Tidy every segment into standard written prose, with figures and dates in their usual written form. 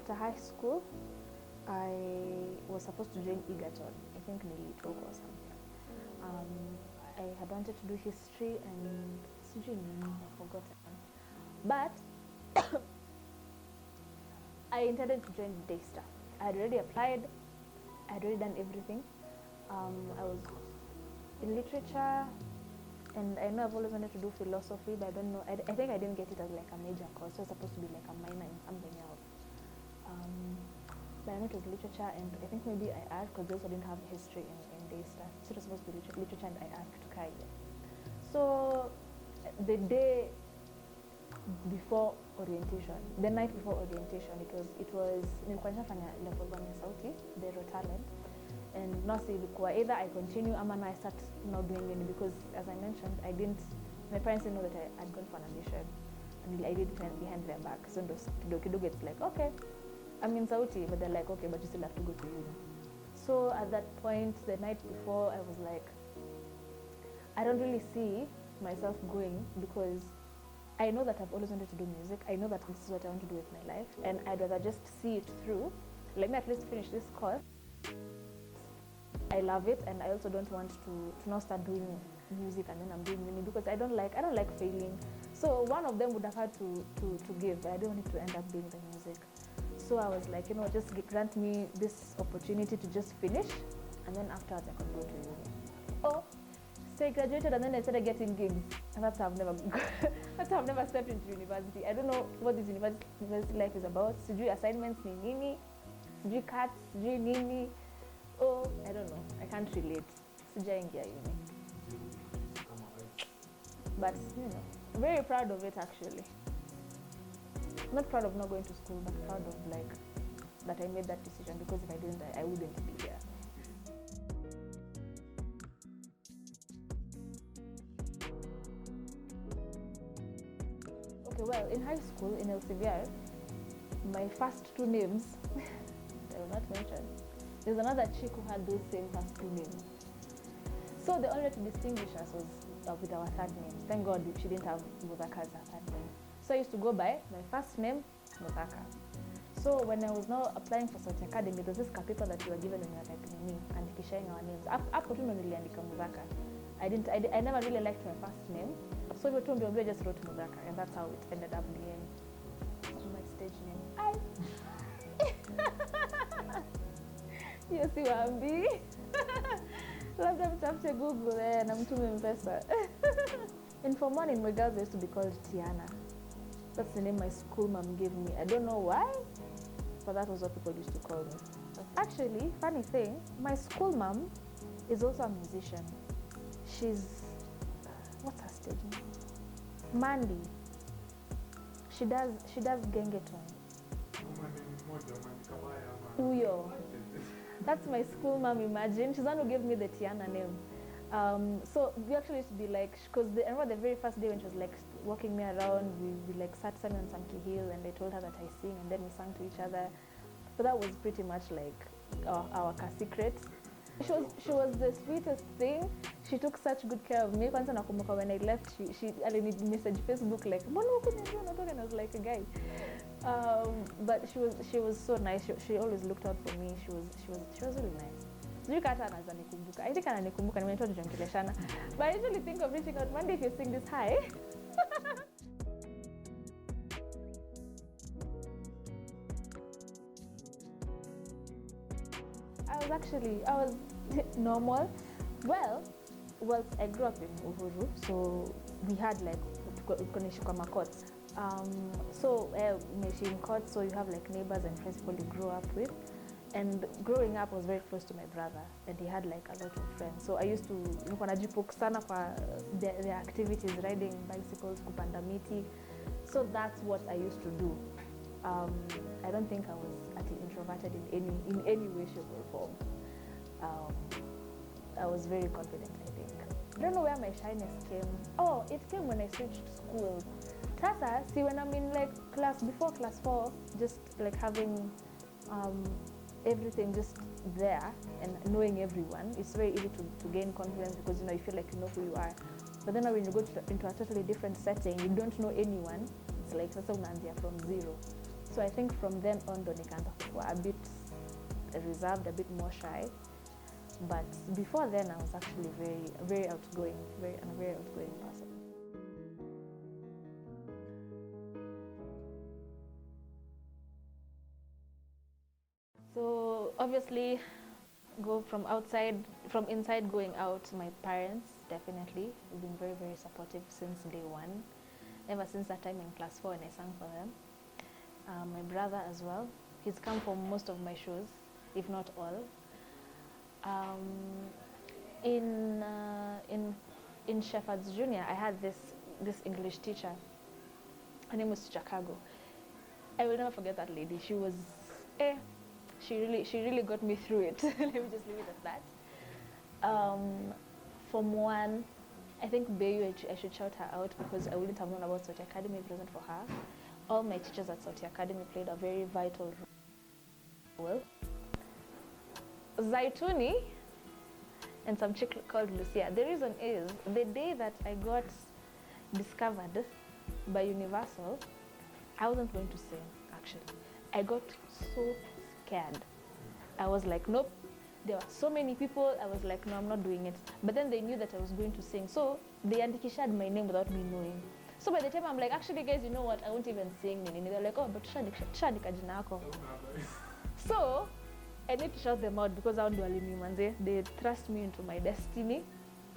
after high school, I was supposed to join Egerton. I think nilitoka or something. I had wanted to do history and I've forgotten. But I intended to join Daystar. I had already applied. I had already done everything. I was in literature, and I know I've always wanted to do philosophy, but I don't know. I think I didn't get it as like a major course. So it's supposed to be like a minor in something else. But I know it was literature, and I think maybe I asked because they also didn't have history in Daystar. So it was supposed to be literature, and I asked to Kaya. So the day before orientation, the night before orientation, it was nilikuwa nishafanya level 1 ya Sauti, the talent, and now see either I continue or I start not doing any, because as I mentioned, my parents didn't know that I had gone for an audition, and I did it behind their back. So kidogo it's like, okay, I'm in Sauti, but they're like, okay, but you still have to go to uni. So at that point, the night before, I was like, I don't really see myself going, because I know that I've always wanted to do music. I know that this is what I want to do with my life, and I'd rather just see it through. Let me at least finish this course. I love it, and I also don't want to now start doing music and then I'm doing uni, because I don't like failing. So one of them would have had to give, but I don't want it to end up being the music. So I was like, just grant me this opportunity to just finish, and then afterwards I could go to uni. Oh, so I graduated, and then I started getting gigs, and that's how I've never stepped into university. I don't know what this university life is about. Sijui assignments ni nini, sijui cuts, sijui nini. Oh, I don't know. I can't relate. Sijaingia uni. But very proud of it actually. Not proud of not going to school, but proud of that I made that decision, because if I didn't, I wouldn't be here. Okay, well, in high school, in LCVR, my first two names, I will not mention. There's another chick who had those same first two names. So the only way to distinguish us was with our third names. Thank God she didn't have Muthaka as her third name. So I used to go by my first name, Muthaka. So when I was now applying for Sauti Academy, there was this paper that you were given when you were typing me and sharing our names. Hapo tu ndo niliandika Muthaka. I never really liked my first name. So I just wrote Muthaka, and that's how it ended up being my stage name. Hiyo siwaambii. Labda mtafute Google na mtume mpesa. In Form 1 in my girls, I used to be called Tiana. That's the name my school mom gave me. I don't know why, but that was what people used to call me. Actually, funny thing, my school mom is also a musician. She's, what's her stage name? Mandy. She does gengeton. Uyo. That's my school mom, imagine. She's the one who gave me the Tiana name. So we actually used to be like, because I remember the very first day when she was like walking me around, we like sat on Sankey Hill, and I told her that I sing, and then we sang to each other. So that was pretty much like our secret. She was the sweetest thing. She took such good care of me. Kwanza nakumbuka when I left, she messaged Facebook like, "Mbona hukuniambia unatoka?" And I was like, "Guy." But she was so nice. She always looked out for me. She was really nice. Sijui kata anaweza nikumbuka. I think ananikumbuka, nimetoa tujongeleshana. But I usually think of reaching out one day if you sing this high. I was normal. Well, I grew up in Uhuru, so we had like kunishika makots. So in court, so you have like neighbors and friends people you grow up with. And growing up, I was very close to my brother, and he had like a lot of friends. So I used to najipoke sana kwa their activities, riding bicycles, kupanda miti. So that's what I used to do. I don't think I was introverted in any way, shape, or form. I was very confident, I think. I don't know where my shyness came. Oh, it came when I switched schools. Tasa, see, when I'm in like before class 4, just like having everything just there and knowing everyone, it's very easy to gain confidence, because you feel like you know who you are. But then when you go into a totally different setting, you don't know anyone, it's like sasa unaanzia from zero. So I think from then on, ndo nikaanza kuwa a bit reserved, a bit more shy. But before then, I was actually very outgoing, a very outgoing person. So obviously, go from inside going out, my parents definitely have been very supportive since day one, ever since that time in class 4 when I sang for them. My brother as well, he's come for most of my shows, if not all. In Shepherd's Junior, I had this English teacher. Her name was Chicago. I will never forget that lady. She was, she really got me through it. Let me just leave it at that. Form 1, I think Bayu, I should shout her out because I wouldn't have known about Sauti Academy if it wasn't for her. All my teachers at Sauti Academy played a very vital role. Zaituni and some chick called Lucia. The reason is, the day that I got discovered by Universal, I wasn't going to sing, actually. I got so scared. I was like, nope. There were so many people, I was like, no, I'm not doing it. But then they knew that I was going to sing, so they andikishad my name without me knowing. So by the time I'm like, actually guys, you know what, I won't even sing. They're like, oh, but tushadika jina yako. So I need to shout them out because I don't do They thrust me into my destiny.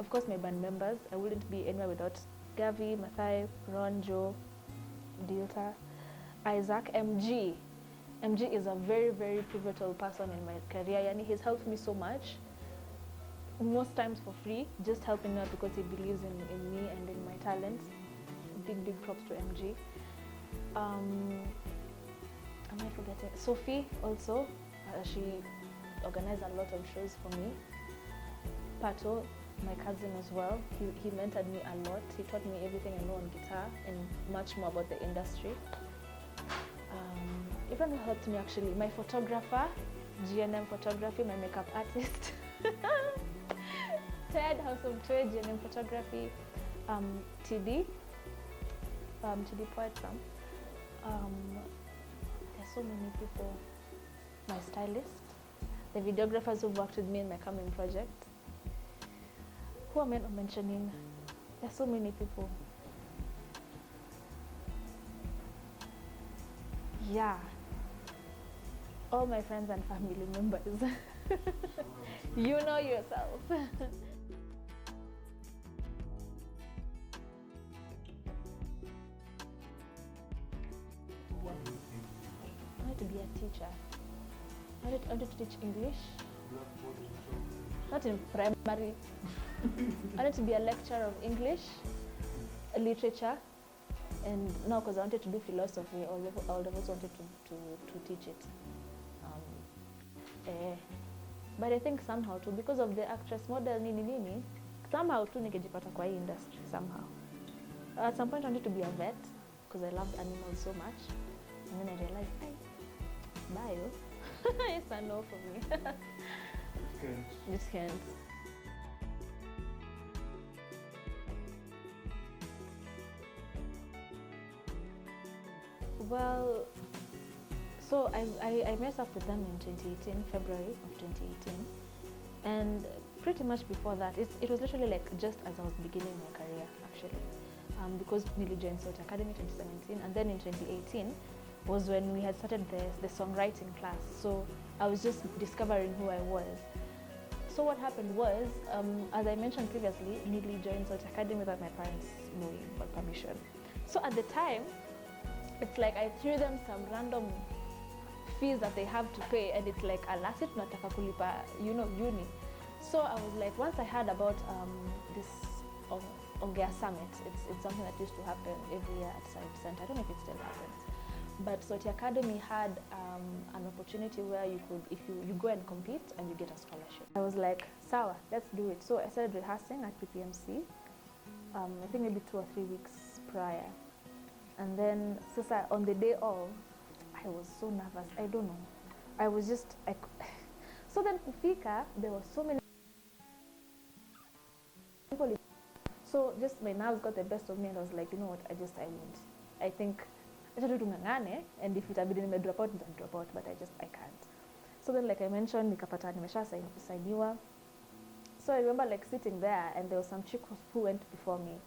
Of course, my band members. I wouldn't be anywhere without Gavi, Mathai, Ron, Joe, Dilta, Isaac, MG. MG is a very pivotal person in my career. Yani, he's helped me so much. Most times for free, just helping me out because he believes in me and in my talents. Big props to MG. Am I forgetting? Sophie also. She organized a lot of shows for me. Pato, my cousin as well, he mentored me a lot. He taught me everything I know on guitar and much more about the industry. Everyone helped me actually. My photographer, GNM Photography, my makeup artist. Ted, House of Toy, GNM Photography, TD Poet Sam. There's so many people. My stylist, the videographers who worked with me in my coming project. Who am I not mentioning? There's so many people. Yeah. All my friends and family members. You know yourself. I wanted to be a teacher. I wanted to teach English. Not in primary. I wanted to be a lecturer of English, literature, and no, because I wanted to do philosophy. I also wanted to teach it. But I think somehow too, because of the actress model nini, somehow too nikijipata kwa hii industry somehow. At some point I wanted to be a vet because I loved animals so much, and then I realized, hey, bio. It's a no for me. Just can't. Well, so I met up with them in 2018, February of 2018, and pretty much before that, it was literally like just as I was beginning my career actually, because Nili joined Sauti Academy 2017, and then in 2018 was when we had started the songwriting class. So I was just discovering who I was. So what happened was, as I mentioned previously, Nili joined Sauti Academy without my parents knowing or permission. So at the time, it's like I threw them some random fees that they have to pay, and it's like alasi tunataka kulipa, uni. So I was like, once I heard about this Ongea Summit, it's something that used to happen every year at Science Center. I don't know if it still happens. But Sauti Academy had an opportunity where you could, if you go and compete and you get a scholarship. I was like, sawa, let's do it. So I started rehearsing at PPMC, I think maybe 2 or 3 weeks prior. And then on the day of, I was so nervous. I don't know. I was just, so then Kufika, there were so many So just my nerves got the best of me, and I was like, you know what, I won't. I think acha tu tung'ang'ane, and if itabidi nime drop out nita drop out, but I can't. So then like I mentioned, nikapata nimesha signiwa. So I remember like sitting there, and there was some chick who went before me,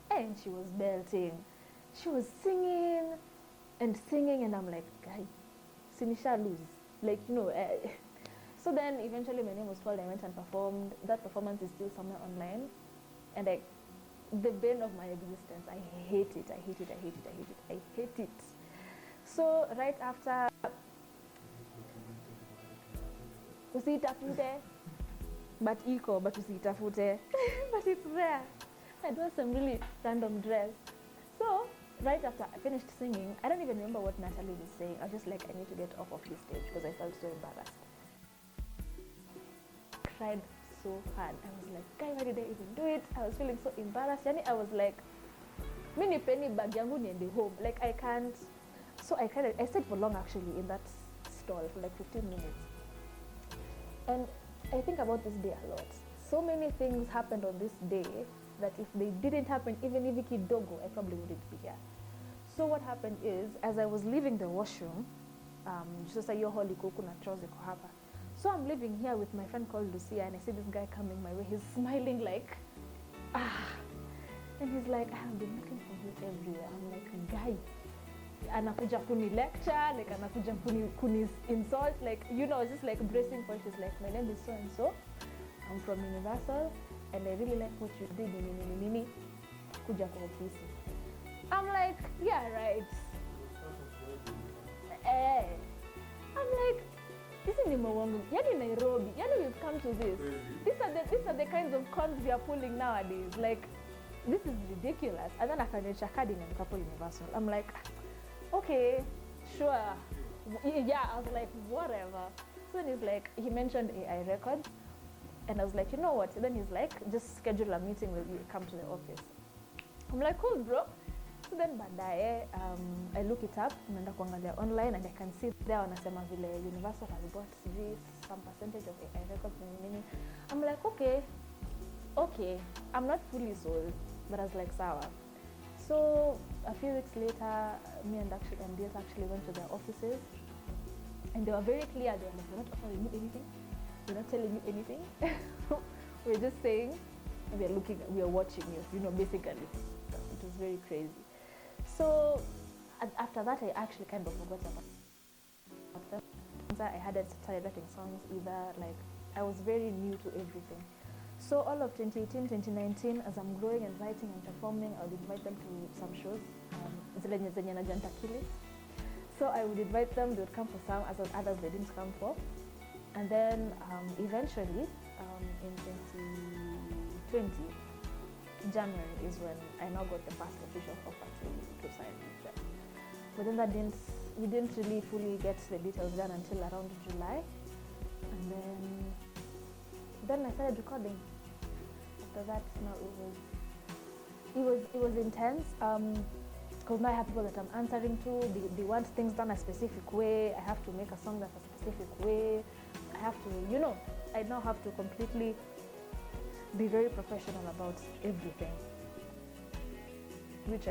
and she was belting. She was singing, and I'm like, guy, sinisha lose. Like, so then eventually my name was called, I went and performed. That performance is still somewhere online. And the bane of my existence, I hate it. So right after, usitafute, but usitafute, but it's there. I wore some really random dress. So right after I finished singing, I don't even remember what Natalie was saying. I was just like, I need to get off of this stage because I felt so embarrassed. Cried so hard. I was like, guy, why did I even do it? I was feeling so embarrassed. Yani, I was like, mini penny bag yangu niende home. Like, I can't. So I stayed for long actually in that stall for like 15 minutes. And I think about this day a lot. So many things happened on this day that if they didn't happen, even if kidogo, I probably wouldn't be here. So what happened is, as I was leaving the washroom, sasa hiyo hall iko kuna choo ziko hapa. So I'm living here with my friend called Lucia, and I see this guy coming my way. He's smiling like, and he's like, I have been looking for you everywhere. I'm like, guy, anakuja kuni lecture, like anakuja kuni insult, like, just like bracing for it. He's like, my name is so and so. I'm from Universal, and I really like what you did. Nini, kuja kwa ofisi. I'm like, yeah, right. I'm like, isn't Yani Nairobi. Yani we've come to this. These are the kinds of cons we are pulling nowadays. Like, this is ridiculous. And then I can card in a couple Universal. I'm like, okay, sure. Yeah, I was like, whatever. So then he's like, he mentioned AI records. And I was like, you know what? Then he's like, just schedule a meeting with you, come to the office. I'm like, cool, bro. So then baadaye, I look it up, naenda kuangalia online, and I can see there wanasema vile Universal has bought some percentage of AI records. I'm like, okay, I'm not fully sold, but I was like, sawa. So a few weeks later, me and DS actually went to their offices, and they were very clear. They were like, we're not offering you anything, we're not telling you anything. We're just saying we are watching you, basically. It was very crazy. So after that, I actually kind of forgot about them. I hadn't started writing songs either. Like, I was very new to everything. So all of 2018, 2019, as I'm growing and writing and performing, I would invite them to some shows. So I would invite them, they would come for some, as others they didn't come for. And then eventually, in 2020, January is when I now got the first official offer to sign with them. But then we didn't really fully get the details done until around July. And then I started recording. After that, it was intense. Because now I have people that I'm answering to. They want things done a specific way. I have to make a song that's a specific way. I have to, I now have to completely be very professional about everything, which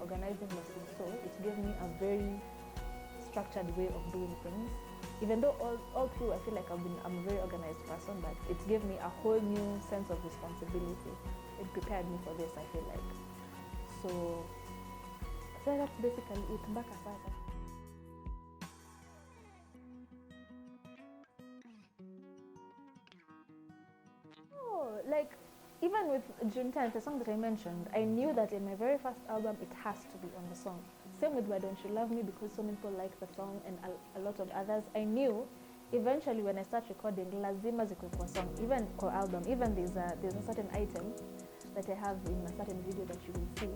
organizing was so it gave me a very structured way of doing things. Even though all through I feel like I'm a very organized person, but it gave me a whole new sense of responsibility. It prepared me for this, I feel like. So that's basically it. Mpaka sasa. Like, even with June 10th, the song that I mentioned, I knew that in my very first album, it has to be on the song. Same with Why Don't You Love Me, because so many people like the song, and a lot of others. I knew eventually when I start recording, lazima zikuwe kwa song, even kwa album. Even there's a certain item that I have in a certain video that you will see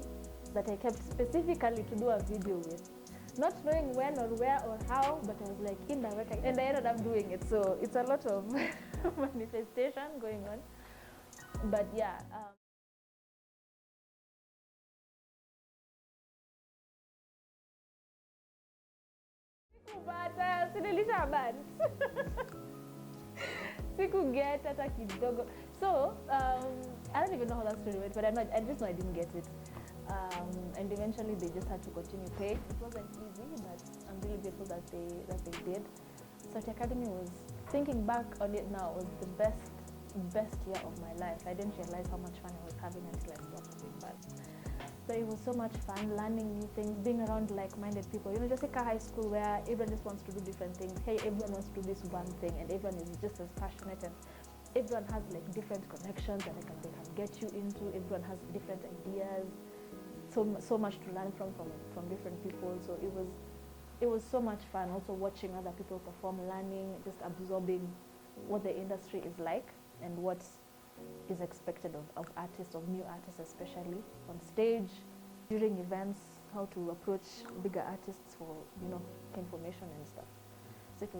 that I kept specifically to do a video with. Not knowing when or where or how, but I was like, indirectly, and I ended up doing it. So it's a lot of manifestation going on. But yeah. Sikuget hata kidogo. So I don't even know how that story went, but I just know I didn't get it. And eventually they just had to continue paying. It wasn't easy, but I'm really grateful that they did. Sauti Academy was, thinking back on it now, was the best year of my life. I didn't realize how much fun I was having until I stopped having fun. But it was so much fun, learning new things, being around like-minded people. You know, just like a high school where everyone just wants to do different things. Hey, everyone wants to do this one thing, and everyone is just as passionate, and everyone has like different connections that they can get you into. Everyone has different ideas. So much to learn from different people. So it was so much fun. Also watching other people perform, learning, just absorbing what the industry is like and what is expected of artists, of new artists especially, on stage, during events, how to approach bigger artists for, you know, information and stuff. So it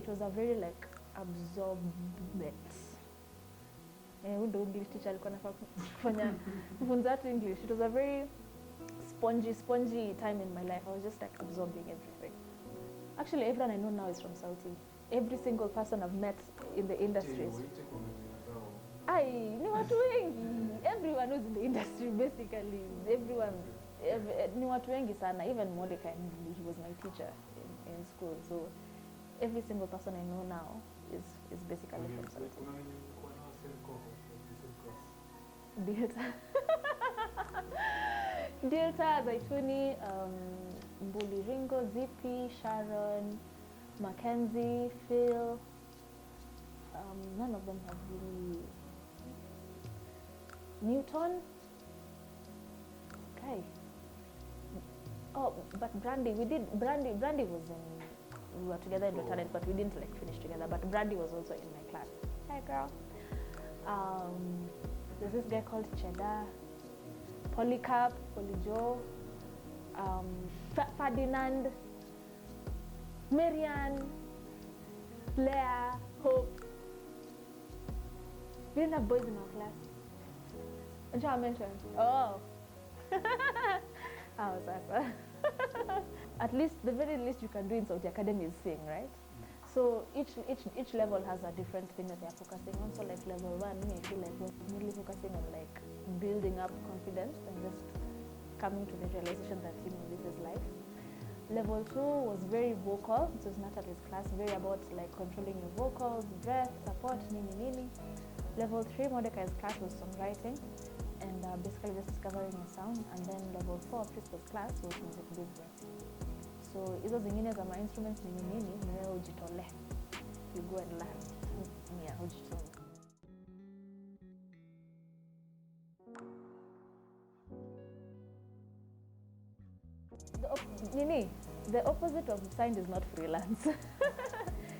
was a very like absorbent. Ndo English teacher alikuwa anafaa kufanya kufunza watu English. It was a very spongy time in my life. I was just like absorbing everything. Actually, everyone I know now is from Sauti. Every single person I've met in the industry is ni watu wengi. Everyone who's in the industry basically. Everyone ni watu wengi sana. Even Muthaka, he was my teacher in school. So every single person I know now is basically from Sauti. Delta, Zaituni, Buliringo, Zippy, Sharon, Mackenzie, Phil. None of them have really. Newton. Okay. Oh, but Brandy, Brandy was we were together in the talent, but we didn't like finish together. But Brandy was also in my class. Hi, girl. There's this guy called Cheddar, Polycarp, Polyjo, Ferdinand, Marianne, Blair, Hope. We didn't have boys in our class. Until I mentioned. Oh. Oh, Sasa. At least, the very least you can do in Sauti Academy is sing, right? So each level has a different thing that they're focusing on. So like level 1, I feel like we're mainly focusing on like building up confidence and just coming to the realization that, you know, this is life. Level 2 was very vocal. It was Natalie's class, very about like controlling your vocals, breath, support, nini. Level 3, Mordecai's class was songwriting and basically just discovering your sound. And then level 4, Prisca's class was music business. So hizo zingine za instruments nini ni wewe ujitole. You go and learn. Yeah, ujitole. The opposite of signed is not freelance.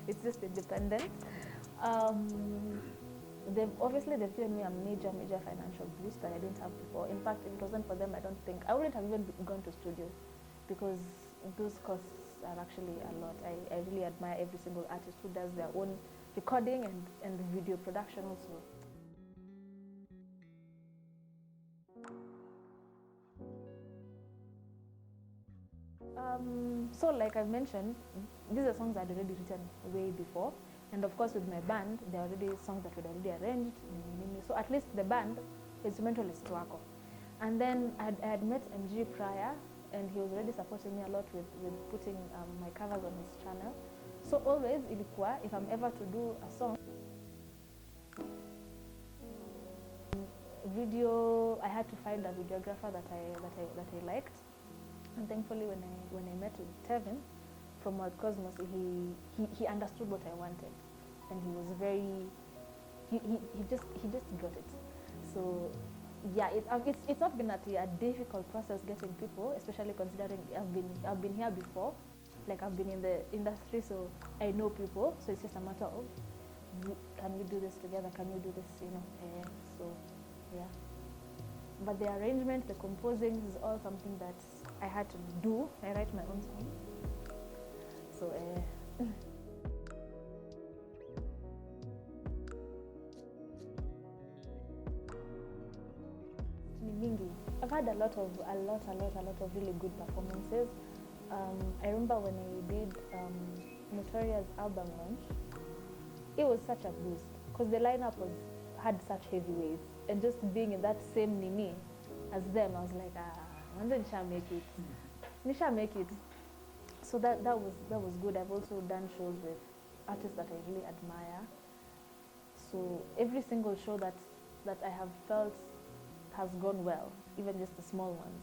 It's just independent. They've given me a major financial boost that I didn't have before. In fact, if it wasn't for them, I wouldn't have even gone to studio, because those costs are actually a lot. I really admire every single artist who does their own recording and video production also. So like I've mentioned, these are songs I'd already written way before. And of course with my band, there are already songs that we'd already arranged. So at least the band, instrumentalist wako. And then I had met MG prior, and he was already supporting me a lot with putting my covers on his channel. So always ilikuwa, if I'm ever to do a song, video, I had to find a videographer that I liked. And thankfully when I met with Tevin from World Cosmos, he understood what I wanted, and he was very, he just got it. So yeah, it's not been a difficult process getting people, especially considering I've been here before, like I've been in the industry, so I know people. So it's just a matter of, can we do this together? Can we do this? You know, so yeah. But the arrangement, the composing is all something that I had to do. I write my own song. So I've had a lot of really good performances. I remember when I did Notoria's album launch, it was such a boost because the lineup had such heavyweights, and just being in that same Nini as them, I was like, and then nisha make it. So that was good. I've also done shows with artists that I really admire. So every single show that I have felt has gone well, even just the small ones,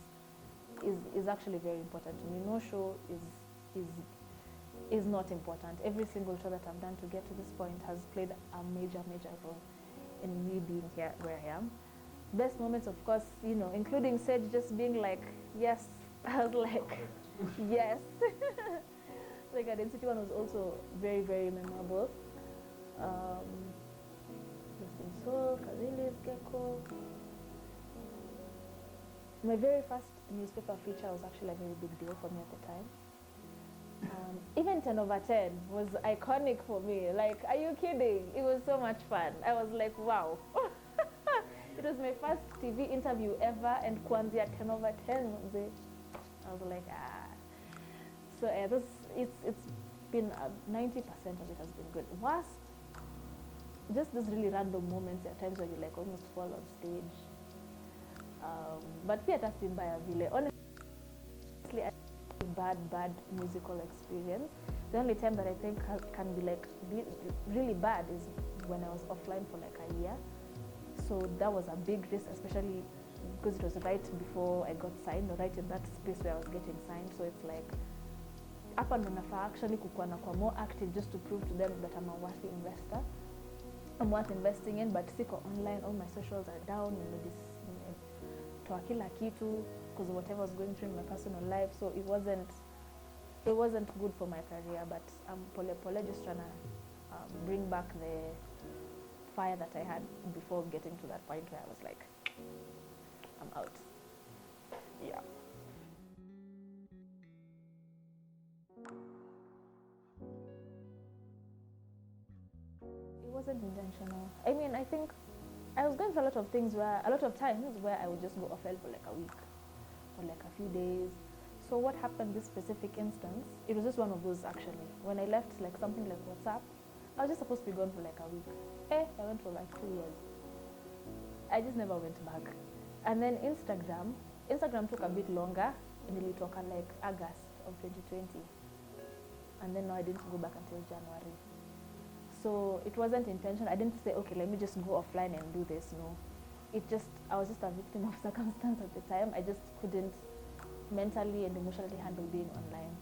is actually very important to me. No show is not important. Every single show that I've done to get to this point has played a major role in me being here where I am. Best moments, of course, including Sage just being like, yes. I was like, yes. Like Identity one was also very memorable. So Kazili's Gecko. My very first newspaper feature was actually a very big deal for me at the time. Even 10 over 10 was iconic for me. Like, are you kidding? It was so much fun. I was like, wow. It was my first TV interview ever, and Kwanzia 10 over 10 was it. I was like, ah. So it's been 90% of it has been good. Worst, just these really random moments at times where you like almost fall on stage. But pia that's by a vile. Honestly, I bad musical experience. The only time that I think can be like really bad is when I was offline for like a year. So that was a big risk, especially because it was right before I got signed, or right in that space where I was getting signed. So it's like, up and nafa actually kukwana kwa more active just to prove to them that I'm a worthy investor. I'm worth investing in, but siko online, all my socials are down, toa kila kitu, because whatever I was going through in my personal life. So it wasn't good for my career, but I'm pole just trying to bring back the fire that I had before getting to that point where I was like, I'm out. Yeah. It wasn't intentional. I mean, I think I was going through a lot of times where I would just go offline for like a week or like a few days. So what happened this specific instance, it was just one of those actually. When I left like something like WhatsApp, I was just supposed to be gone for like a week. I went for like 2 years. I just never went back. And then Instagram took a bit longer, and it took like August of 2020. And then now I didn't go back until January. So it wasn't intentional. I didn't say, okay, let me just go offline and do this. No, I was just a victim of circumstance at the time. I just couldn't mentally and emotionally handle being online.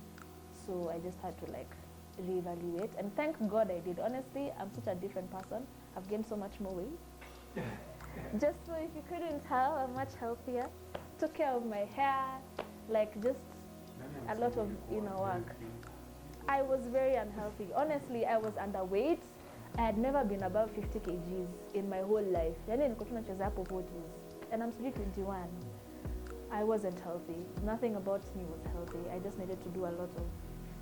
So I just had to like reevaluate. And thank God I did. Honestly, I'm such a different person. I've gained so much more weight. Just so if you couldn't tell, I'm much healthier. Took care of my hair, like just a lot of work. I was very unhealthy. Honestly, I was underweight. I had never been above 50 kgs in my whole life. And I'm still 21. I wasn't healthy. Nothing about me was healthy. I just needed to do a lot of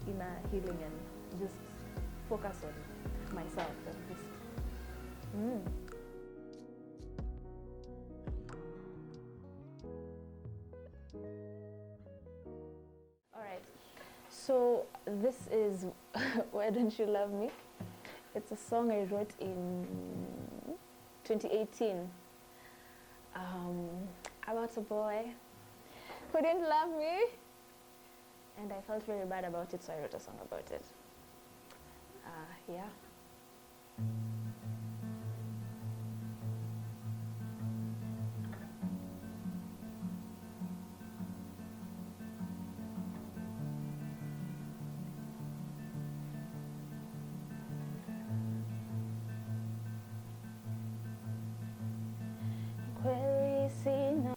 inner healing and just focus on myself and just. All right. So this is Why Don't You Love Me? It's a song I wrote in 2018 about a boy who didn't love me, and I felt very bad about it, so I wrote a song about it. Yeah. Kweli sina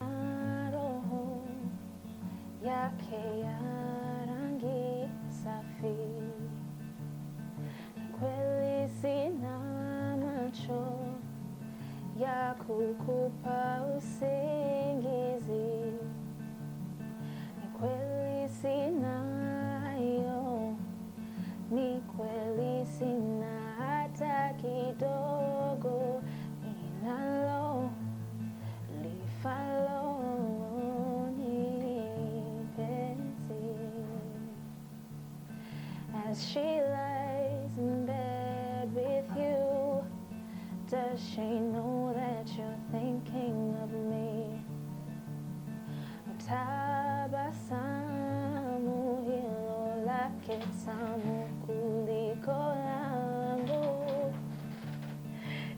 roho yake ya rangi safi, kweli sina macho ya kukupa usingizi, kweli sina hayo, ni kweli sina hata kidogo ninalo as she lies in bed with you. Does she know that you're thinking of me? Or tabasamu hilo lake tamu kuliko langu,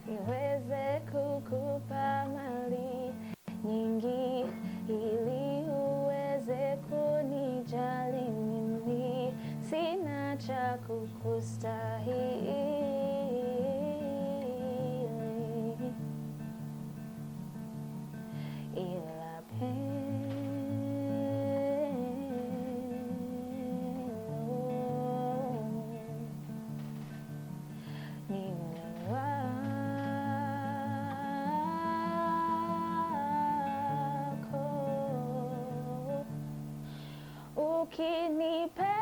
niweze kukupa mali nyingi ili uweze kunijali mimi, sina cha kukustahili, ila pendo ni wako, ukinipenda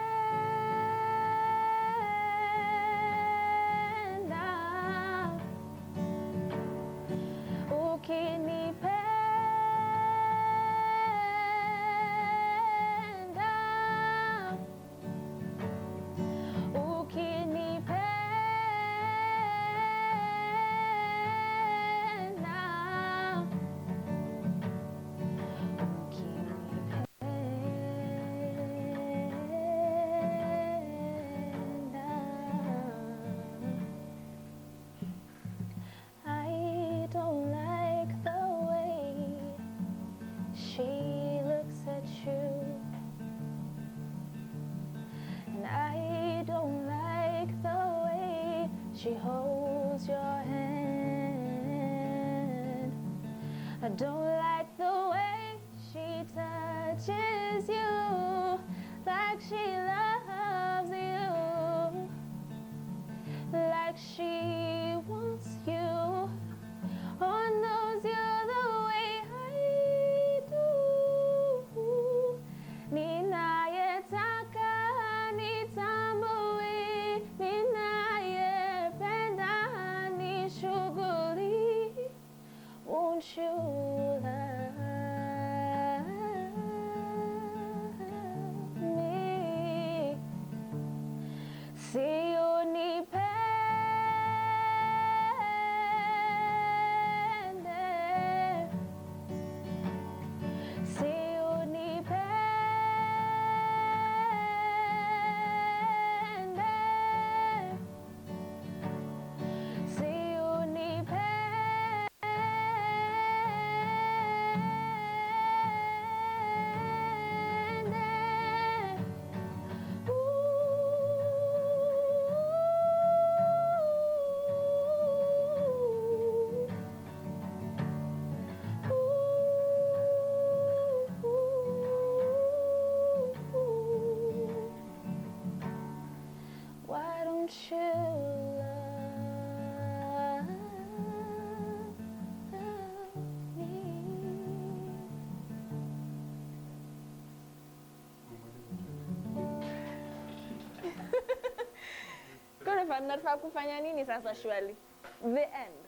she holds your hand. I don't like the way she touches you, like she loves you, like she wants you, or knows you the way I do. Ninayetaka nitambue, ninayependa nishughuli. Won't you love me? Si unipende, si unipende, si why don't you love me? Kwa nafaa kufanya nini sasa shwali? The end.